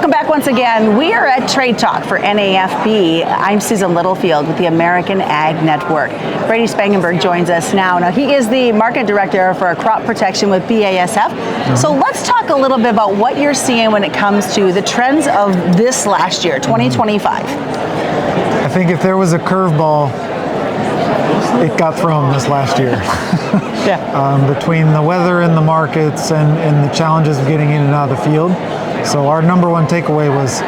Welcome back once again. We are at Trade Talk for NAFB. I'm Susan Littlefield with the American Ag Network. Brady Spangenberg joins us now. Now, he is the Marketing Director for Crop Protection with BASF. So let's talk a little bit about what you're seeing when it comes to the trends of this last year, 2025. I think if there was a curveball, it got thrown this last year. Between the weather and the markets and the challenges of getting in and out of the field. So our number one takeaway was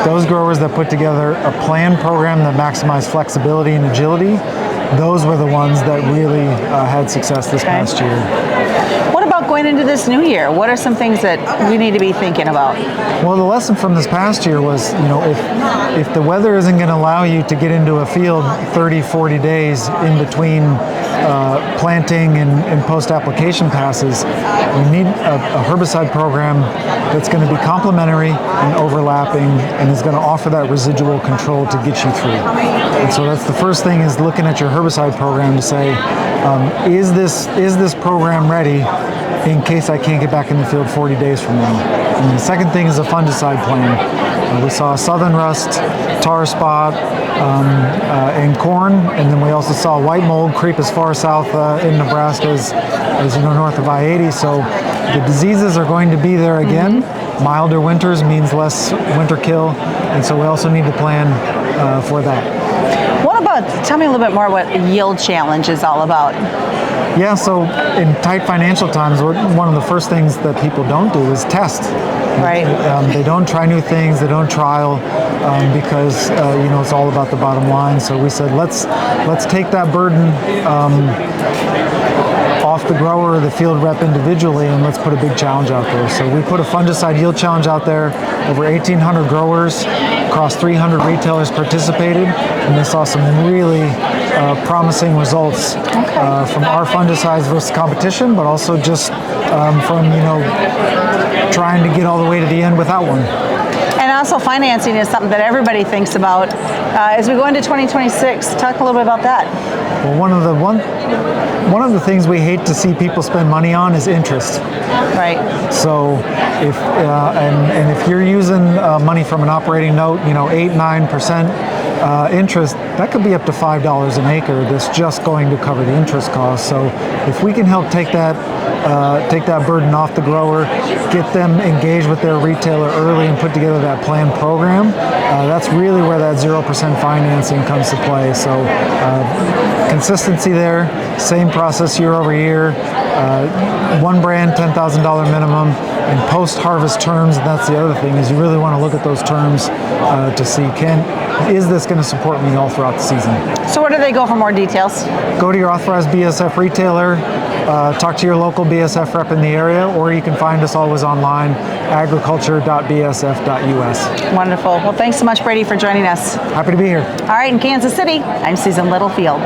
those growers that put together a planned program that maximized flexibility and agility, those were the ones that really had success this past year. What about going into this new year? What are some things that we need to be thinking about? Well, the lesson from this past year was, if the weather isn't going to allow you to get into a field 30, 40 days in between planting and post-application passes, we need a herbicide program that's going to be complementary and overlapping and is going to offer that residual control to get you through. And so that's the first thing, is looking at your herbicide program to say, is this program ready in case I can't get back in the field 40 days from now? And the second thing is a fungicide plan. We saw southern rust, tar spot in corn, and then we also saw white mold creep as far south in Nebraska as you know, north of I-80. So the diseases are going to be there again. Milder winters means less winter kill, and so we also need to plan for that. Tell me a little bit more what Yield Challenge is all about. Yeah, so in tight financial times, one of the first things that people don't do is test. Right. They don't try new things, they don't trial because it's all about the bottom line. So we said, let's take that burden off the grower or the field rep individually, and let's put a big challenge out there. So we put a fungicide yield challenge out there. Over 1,800 growers across 300 retailers participated, and they saw some really promising results from our fungicides versus competition, but also just from trying to get all the way to the end without one. And also financing is something that everybody thinks about. As we go into 2026, talk a little bit about that. Well, one of the things we hate to see people spend money on is interest. Right. So if you're using money from an operating note, 8-9% interest, that could be up to $5 an acre that's just going to cover the interest cost. So if we can help take that burden off the grower, get them engaged with their retailer early and put together that planned program, that's really where that 0% financing comes to play. So consistency there, same process year over year, one brand, $10,000 minimum, and post-harvest terms. And that's the other thing, is you really want to look at those terms to see, is this going to support me all throughout the season? So where do they go for more details? Go to your authorized BASF retailer, talk to your local BASF rep in the area, or you can find us always online, agriculture.basf.us. Wonderful. Well, thanks so much, Brady, for joining us. Happy to be here. All right, in Kansas City, I'm Susan Littlefield.